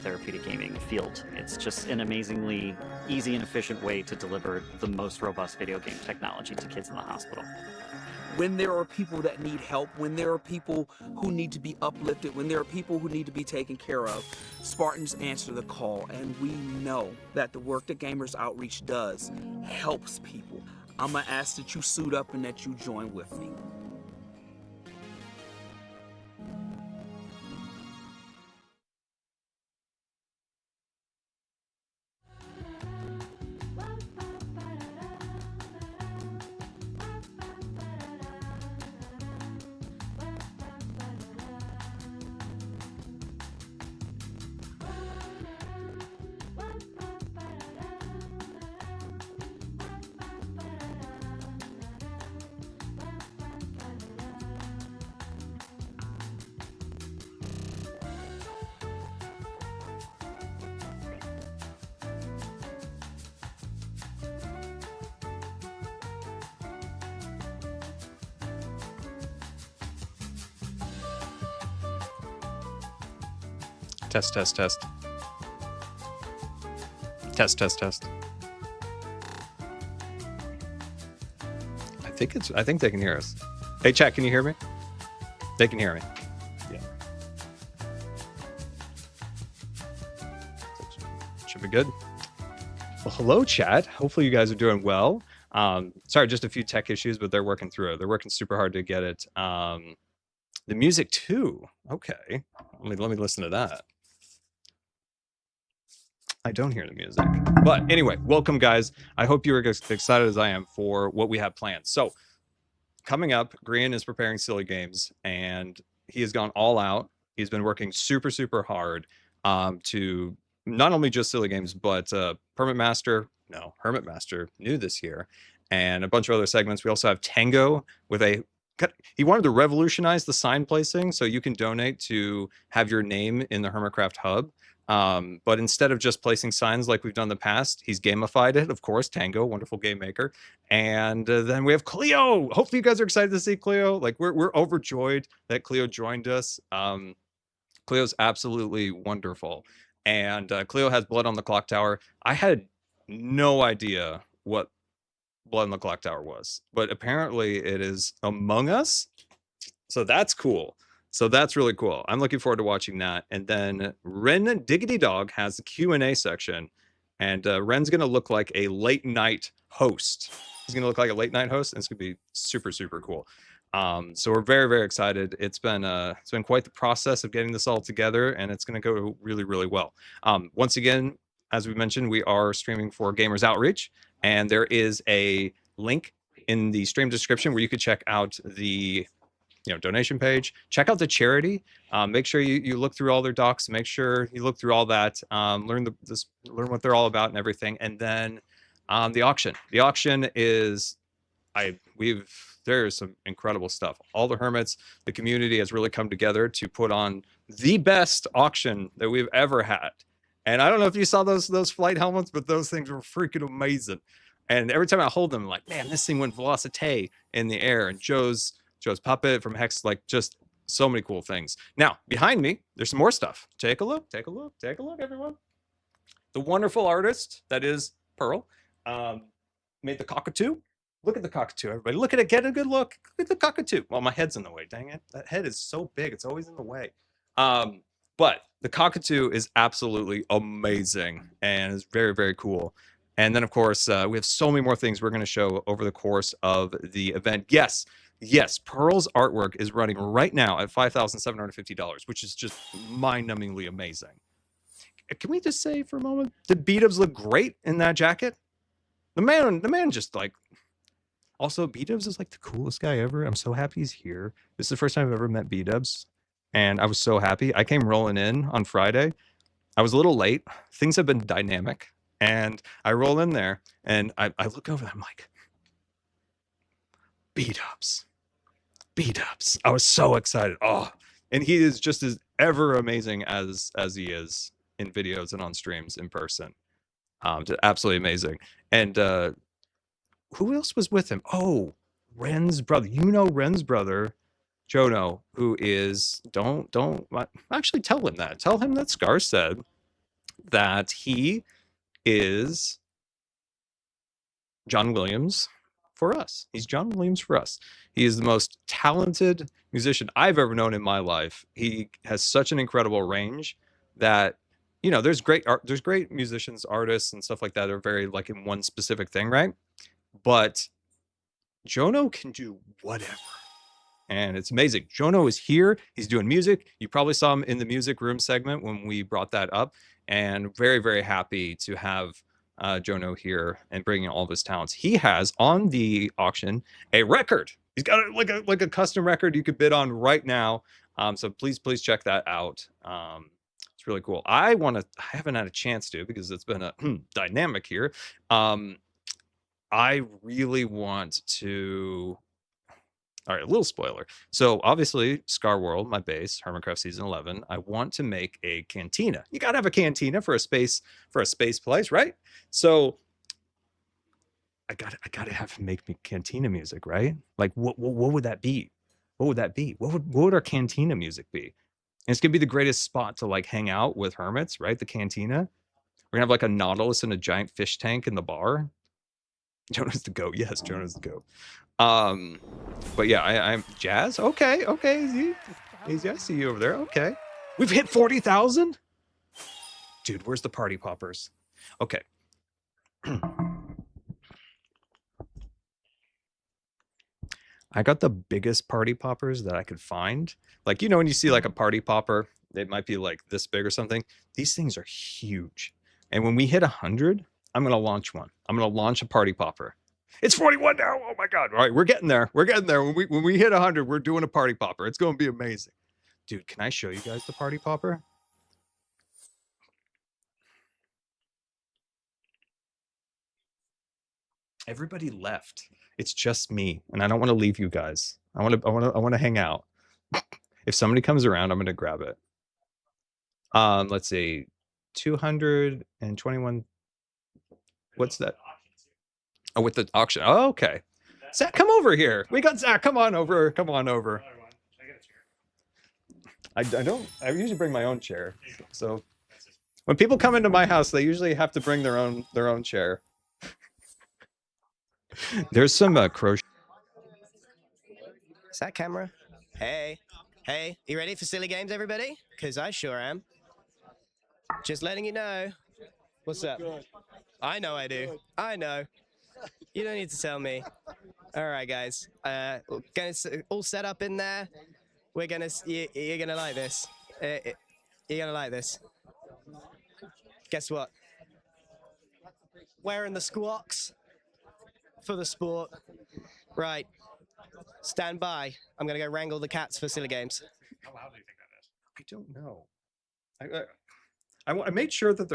therapeutic gaming field. It's just an amazingly easy and efficient way to deliver the most robust video game technology to kids in the hospital. When there are people that need help, when there are people who need to be uplifted, when there are people who need to be taken care of, Spartans answer the call, and we know that the work that Gamers Outreach does helps people. I'm gonna ask that you suit up and that you join with me. Test, test, test. Test, test, test. I think they can hear us. Hey, chat, can you hear me? They can hear me. Yeah. Should be good. Well, hello, chat. Hopefully you guys are doing well. Sorry, just a few tech issues, but they're working through it. They're working super hard to get it. The music too. Okay. Let me listen to that. I don't hear the music. But anyway, welcome, guys. I hope you are as excited as I am for what we have planned. So coming up, Grian is preparing Silly Games, and he has gone all out. He's been working super, super hard to not only just Silly Games, but Hermit Master, new this year, and a bunch of other segments. We also have Tango with he wanted to revolutionize the sign placing, so you can donate to have your name in the Hermitcraft Hub. But instead of just placing signs like we've done in the past, he's gamified it. Of course, Tango, wonderful game maker. And then we have Cleo. Hopefully you guys are excited to see Cleo. Like we're overjoyed that Cleo joined us. Cleo's absolutely wonderful. And Cleo has Blood on the Clock Tower. I had no idea what Blood on the Clock Tower was, but apparently it is Among Us. So that's cool. So that's really cool. I'm looking forward to watching that. And then Ren Diggity Dog has the Q&A section. And Ren's going to look like a late night host. He's going to look like a late night host, and it's going to be super, super cool. So we're very, very excited. It's been quite the process of getting this all together, and it's going to go really, really well. Once again, as we mentioned, we are streaming for Gamers Outreach, and there is a link in the stream description where you could check out the donation page. Check out the charity. Make sure you look through all their docs. Make sure you look through all that. Learn what they're all about and everything. And then the auction. The auction is there's some incredible stuff. All the hermits, the community has really come together to put on the best auction that we've ever had. And I don't know if you saw those flight helmets, but those things were freaking amazing. And every time I hold them, I'm like, man, this thing went velocity in the air. And Joe's puppet from Hex, like just so many cool things. Now, behind me, there's some more stuff. Take a look, everyone. The wonderful artist that is Pearl made the cockatoo. Look at the cockatoo, everybody. Look at it. Get a good look. Look at the cockatoo. Well, my head's in the way. Dang it. That head is so big. It's always in the way. But the cockatoo is absolutely amazing and is very, very cool. And then, of course, we have so many more things we're going to show over the course of the event. Yes, Pearl's artwork is running right now at $5,750, which is just mind-numbingly amazing. Can we just say for a moment, did B-Dubs look great in that jacket? The man just like... Also, B-Dubs is like the coolest guy ever. I'm so happy he's here. This is the first time I've ever met B-Dubs, and I was so happy. I came rolling in on Friday. I was a little late. Things have been dynamic, and I roll in there, and I look over, I'm like, B-Dubs. I was so excited. Oh, and he is just as ever amazing as he is in videos and on streams in person. Absolutely amazing. And who else was with him? Oh, Ren's brother. Ren's brother, Jono, who is don't actually tell him that. Tell him that Scar said that he is John Williams for us. He's John Williams for us. He is the most talented musician I've ever known in my life. He has such an incredible range that, you know, there's great art, there's great musicians, artists, and stuff like that are very like in one specific thing, right? But Jono can do whatever. And it's amazing. Jono is here. He's doing music. You probably saw him in the music room segment when we brought that up. And very, very happy to have Jono here and bringing all of his talents. He has on the auction a record. He's got like a custom record you could bid on right now. So please check that out. It's really cool. I haven't had a chance to because it's been a dynamic here. I really want to. All right, a little spoiler. So obviously, Scar World, my base, Hermitcraft Season 11. I want to make a cantina. You gotta have a cantina for a space place, right? So I gotta have him make me cantina music, right? Like what would that be? What would that be? What would our cantina music be? And it's gonna be the greatest spot to like hang out with hermits, right? The cantina. We're gonna have like a Nautilus and a giant fish tank in the bar. Jonah's the goat. Yes, Jonah's the goat. But yeah, I'm Jazz. Okay, easy. I see you over there. Okay, we've hit 40,000. Dude, where's the party poppers? Okay. I got the biggest party poppers that I could find. Like, you know, when you see like a party popper, it might be like this big or something. These things are huge. And when we hit 100, I'm going to launch one. I'm going to launch a party popper. It's 41 now. Oh my God. All right. We're getting there. We're getting there. When we hit 100, we're doing a party popper. It's going to be amazing. Dude, can I show you guys the party popper? Everybody left. It's just me, and I don't want to leave you guys. I want to hang out. If somebody comes around, I'm going to grab it. Let's see. 221. What's that? Oh, with the auction. Oh, okay. Zach, come over here. We got Zach. Come on over. Come on over. I usually bring my own chair. So when people come into my house, they usually have to bring their own chair. There's some crochet. Is that camera? Hey, you ready for silly games, everybody? Because I sure am. Just letting you know. What's up? I know I do. I know. You don't need to tell me. All right, guys. Gonna all set up in there. You're gonna like this. You're gonna like this. Guess what? Wearing the squawks for the sport. Right. Stand by. I'm gonna go wrangle the cats for silly games. How loud do you think that is? I don't know. I made sure that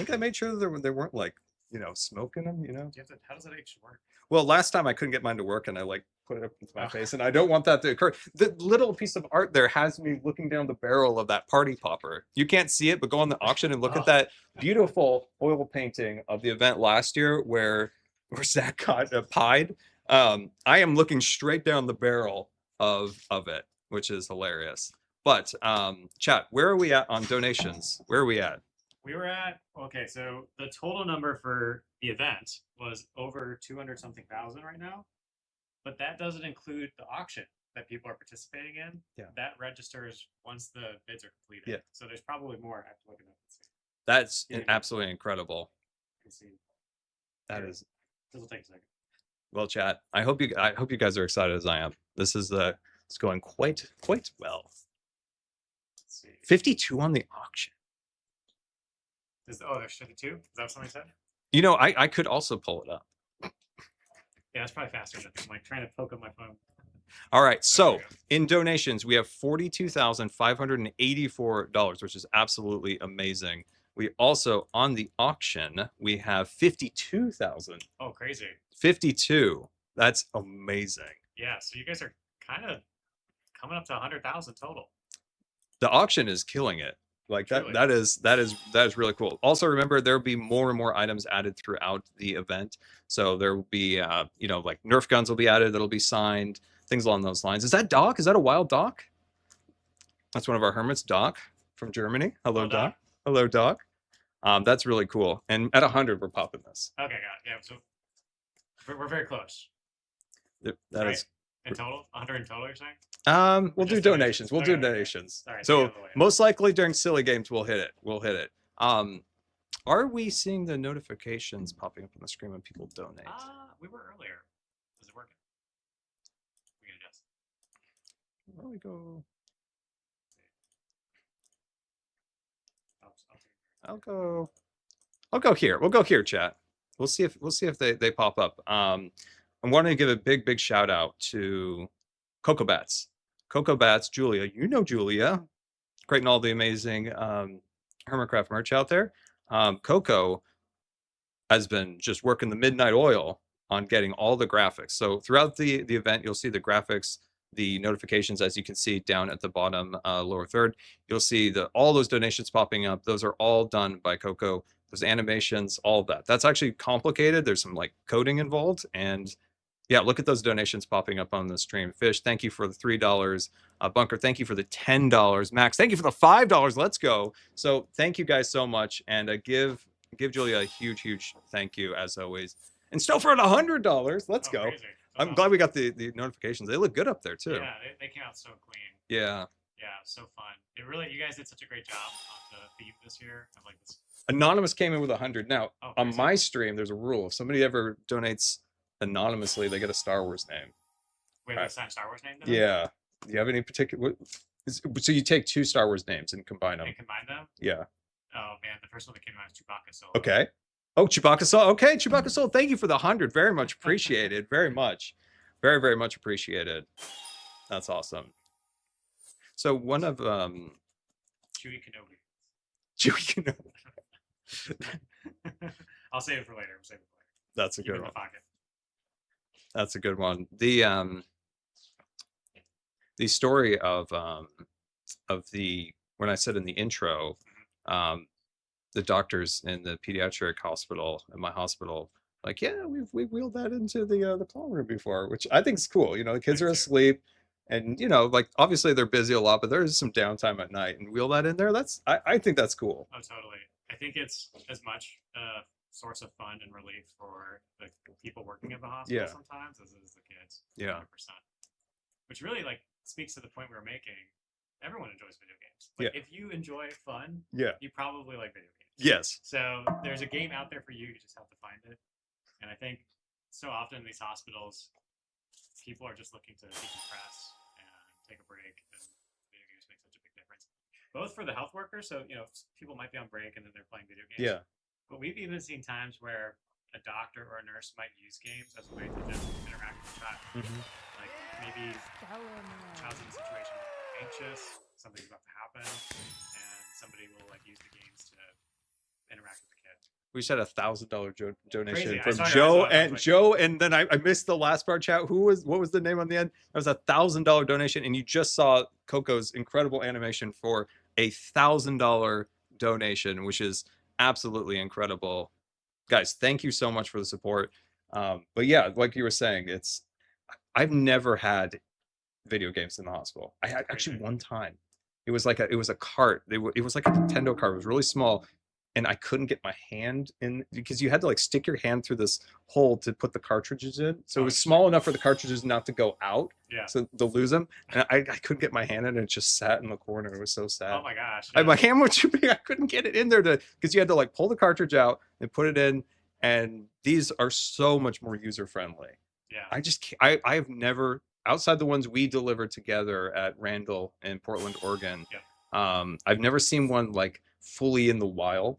I made sure that there weren't like, you know, smoke in them, you know? How does that actually work? Well, last time I couldn't get mine to work and I like put it up into my face and I don't want that to occur. The little piece of art there has me looking down the barrel of that party popper. You can't see it, but go on the auction and look at that beautiful oil painting of the event last year where Zach got pied. I am looking straight down the barrel of it, which is hilarious. But chat, where are we at on donations? Where are we at? We were at, okay, so the total number for the event was over 200 something thousand right now, but that doesn't include the auction that people are participating in. Yeah. That registers once the bids are completed. Yeah. So there's probably more. I have to look it up and see. That's Yeah. absolutely incredible. See. That is. This will take a second. Well, chat, I hope you guys are excited as I am. This is it's going quite well. Let's see. 52 on the auction. There's 52? Is that what somebody said? You know, I could also pull it up. Yeah, that's probably faster than I'm like trying to poke up my phone. All right, so There we go. in donations, we have $42,584, which is absolutely amazing. We also, on the auction, we have 52,000. Oh, crazy. 52. That's amazing. Yeah, so you guys are kind of coming up to 100,000 total. The auction is killing it. Like Truly. that is really cool. Also, remember there'll be more and more items added throughout the event. So there will be you know, like Nerf guns will be added that'll be signed, things along those lines. Is that Doc? Is that a wild Doc? That's one of our hermits, Doc from Germany. Hello, Hello, Doc. Doc. Hello, Doc. That's really cool. And at 100, we're popping this. Okay, got it. Yeah, so we're very close. That Right. is. In total, 100 in total. You're saying? We'll do just donations. donations? We'll Okay, do okay. donations. Sorry, it's So the other way. most likely during silly games, we'll hit it. We'll hit it. Are we seeing the notifications popping up on the screen when people donate? We were earlier. Is it working? We can adjust. Where do we go? I'll take I'll go here. We'll go here, chat. We'll see if they pop up. I want to give a big shout out to Coco Bats. Coco Bats, Julia. You know Julia. Creating all the amazing Hermitcraft merch out there. Coco has been just working the midnight oil on getting all the graphics. So throughout the event, you'll see the graphics, the notifications, as you can see down at the bottom lower third. You'll see all those donations popping up. Those are all done by Coco. Those animations, all of that. That's actually complicated. There's some like coding involved. And yeah, look at those donations popping up on the stream. Fish, thank you for the $3. Bunker, thank you for the $10. Max, thank you for the $5. Let's go. So thank you guys so much. And give Julia a huge thank you as always. And Stouffer at $100. Let's go. crazy. I'm glad we got the notifications. They look good up there too. Yeah, they came out so clean. Yeah. Yeah, so fun. You guys did such a great job on the theme this year. Of like this. Anonymous came in with 100. Now, Oh, on crazy. my stream, there's a rule. If somebody ever donates anonymously, they get a Star Wars name. Wait, Right. the Star Wars name? Today? Yeah. Do you have any particular? So you take two Star Wars names and combine them. And combine them? Yeah. Oh man, the first one that came to mind was Chewbacca. So Okay. Oh, Chewbacca Soul. Okay, Chewbacca Soul. Thank you for the 100. Very much appreciated. Very much. Very much appreciated. That's awesome. So one of Chewie Kenobi. Chewie Kenobi. I'll save it for later. We'll save it for later. That's a Keep it good in one. the pocket. That's a good one. The story of the when I said in the intro, the doctors in the pediatric hospital in my hospital, like, yeah, we've wheeled that into the call room before, which I think is cool. You know, the kids are asleep, and you know, like obviously they're busy a lot, but there's some downtime at night, and wheel that in there. I think that's cool. Oh, totally. I think it's as much a source of fun and relief for the people working at the hospital Yeah. sometimes as it is the kids. Yeah. 100%. Which really like speaks to the point we were making. Everyone enjoys video games. Like Yeah. if you enjoy fun, Yeah. you probably like video games. Yes. So there's a game out there for you. You just have to find it. And I think so often in these hospitals, people are just looking to decompress and take a break. And video games make such a big difference, both for the health workers. So, you know, people might be on break and then they're playing video games. Yeah. But we've even seen times where a doctor or a nurse might use games as a way to just interact with the child. Like maybe the child's in a situation where they're anxious, something's about to happen, and somebody will like use the games to interact with the kid. We just had $1,000 donation Crazy. I from saw Joe that. I was and like- Joe, and then I missed the last part. Chat. What was the name on the end? That was $1,000 donation, and you just saw Coco's incredible animation for $1,000 donation, which is absolutely incredible. Guys, thank you so much for the support. But yeah, like you were saying, I've never had video games in the hospital. I had actually one time. It was a cart. It was like a Nintendo cart. It was really small, and I couldn't get my hand in because you had to like stick your hand through this hole to put the cartridges in. So it was small enough for the cartridges not to go out. Yeah. So they'll lose them. And I couldn't get my hand in, and it just sat in the corner. It was so sad. Oh my gosh. My hand was too big. I couldn't get it in there because you had to like pull the cartridge out and put it in. And these are so much more user friendly. Yeah. I have never, outside the ones we delivered together at Randall in Portland, Oregon. I've never seen one like fully in the wild.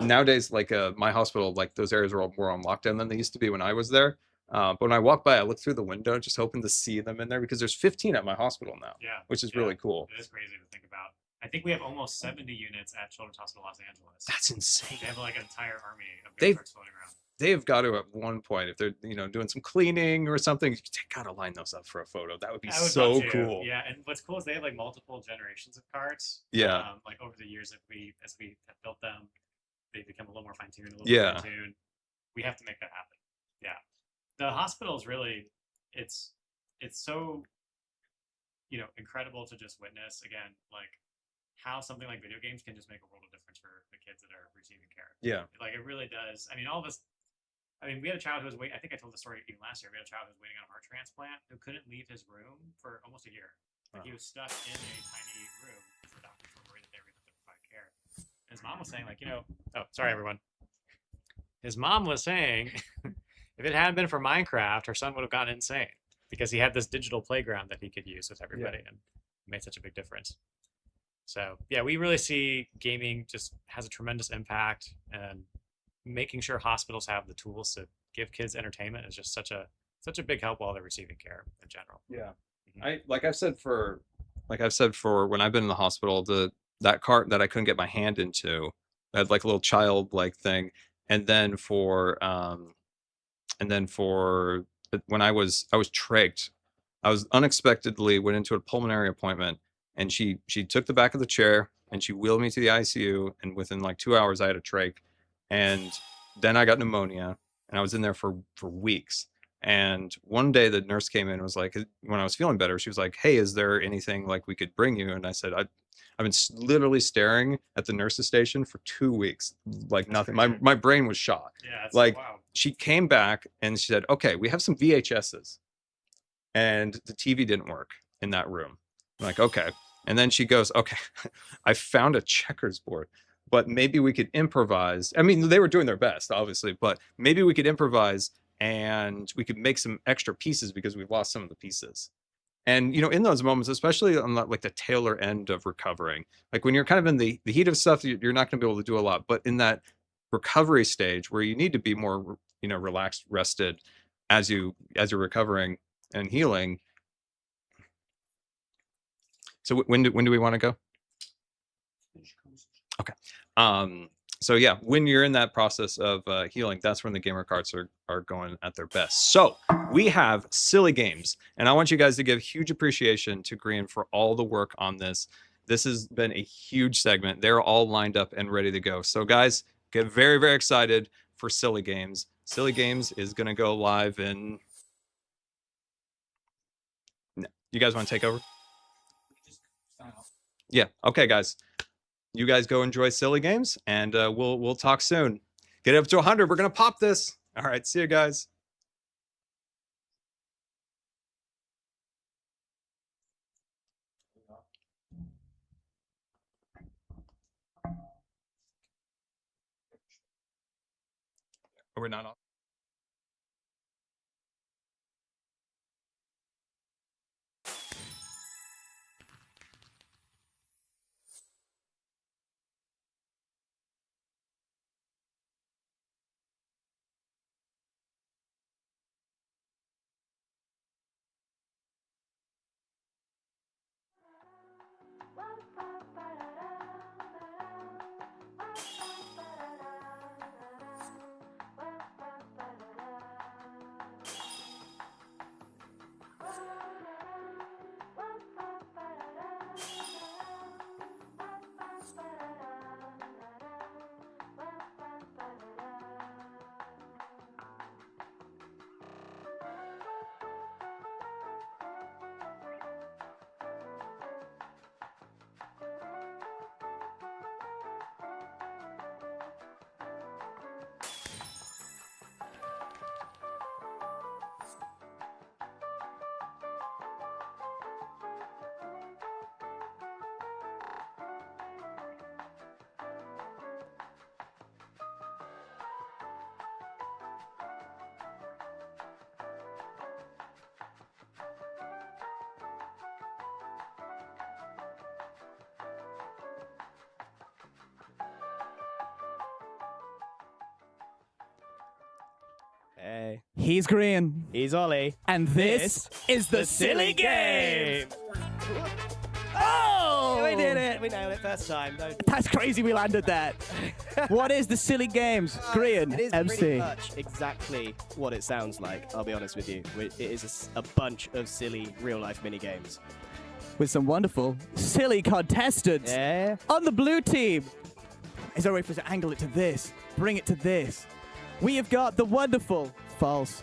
Nowadays, like my hospital, like those areas are more on lockdown than they used to be when I was there. But when I walked by, I looked through the window, just hoping to see them in there because there's 15 at my hospital now. Yeah. Which is Yeah. really cool. It is crazy to think about. I think we have almost 70 units at Children's Hospital Los Angeles. That's insane. They have like an entire army of They've- go-karts floating around. They've got to at one point, if they're doing some cleaning or something, they gotta line those up for a photo. That would be I would so love to. cool. Yeah, and what's cool is they have like multiple generations of carts. Yeah. Like over the years, as we have built them, they become a little more fine-tuned, a little Yeah. more fine-tuned. We have to make that happen. Yeah. The hospital is really, it's so, incredible to just witness again, like how something like video games can just make a world of difference for the kids that are receiving care. Yeah. Like it really does. I mean, all of us. I mean, we had a child who was waiting. I think I told the story even last year. We had a child who was waiting on a heart transplant who couldn't leave his room for almost a year. Like he was stuck in a tiny room because the doctors were worried that they were going to provide care. And his mom was saying, like, oh, sorry, everyone. His mom was saying, if it hadn't been for Minecraft, her son would have gone insane because he had this digital playground that he could use with everybody, and it made such a big difference. So yeah, we really see gaming just has a tremendous impact, and making sure hospitals have the tools to give kids entertainment is just such a big help while they're receiving care in general. Yeah. Like I've said for when I've been in the hospital, that cart that I couldn't get my hand into had like a little child like thing. And then for when I was trached, I was unexpectedly went into a pulmonary appointment, and she took the back of the chair and she wheeled me to the ICU, and within like 2 hours I had a trach, and then I got pneumonia, and I was in there for weeks. And one day the nurse came in and was like, when I was feeling better, she was like, "Hey, is there anything like we could bring you?" And I said, I've been literally staring at the nurse's station for 2 weeks, like nothing. My brain was shot. Yeah, that's Like wow. she came back and she said, "Okay, we have some VHSs," and the TV didn't work in that room. I'm like, okay. And then she goes, "Okay, I found a checkers board, but maybe we could improvise." I mean, they were doing their best, obviously, but maybe we could improvise and we could make some extra pieces because we've lost some of the pieces. And in those moments, especially on like the tailer end of recovering, like when you're kind of in the heat of stuff, you're not going to be able to do a lot. But in that recovery stage where you need to be more, relaxed, rested as you're recovering and healing. So when do we want to go? Okay. So yeah, when you're in that process of healing, that's when the gamer carts are going at their best. So we have Silly Games, and I want you guys to give huge appreciation to Green for all the work on this. This has been a huge segment. They're all lined up and ready to go. So guys, get very, very excited for Silly Games. Silly Games is going to go live in... No. You guys want to take over? Yeah. Okay, guys. You guys go enjoy Silly Games, and we'll talk soon. Get it up to 100. We're gonna pop this. All right. See you guys. We're not off. Hey, He's Green, he's Ollie. and this is the Silly Game. Oh! We did it. We nailed it first time. That's crazy. We landed that. What is the Silly Games? Green, It is MC. pretty much exactly what it sounds like. I'll be honest with you. It is a bunch of silly real-life mini games. With some wonderful silly contestants. Yeah. On the blue team. Is there a way for us to angle it to this? Bring it to this. We have got the wonderful False.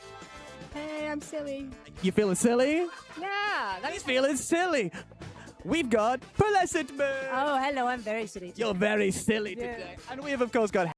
Hey, I'm silly. You feeling silly? Yeah, He's feeling silly. we've got Blessed Moon. Oh, hello. I'm very silly. You're very silly Yeah. today. And we have, of course, got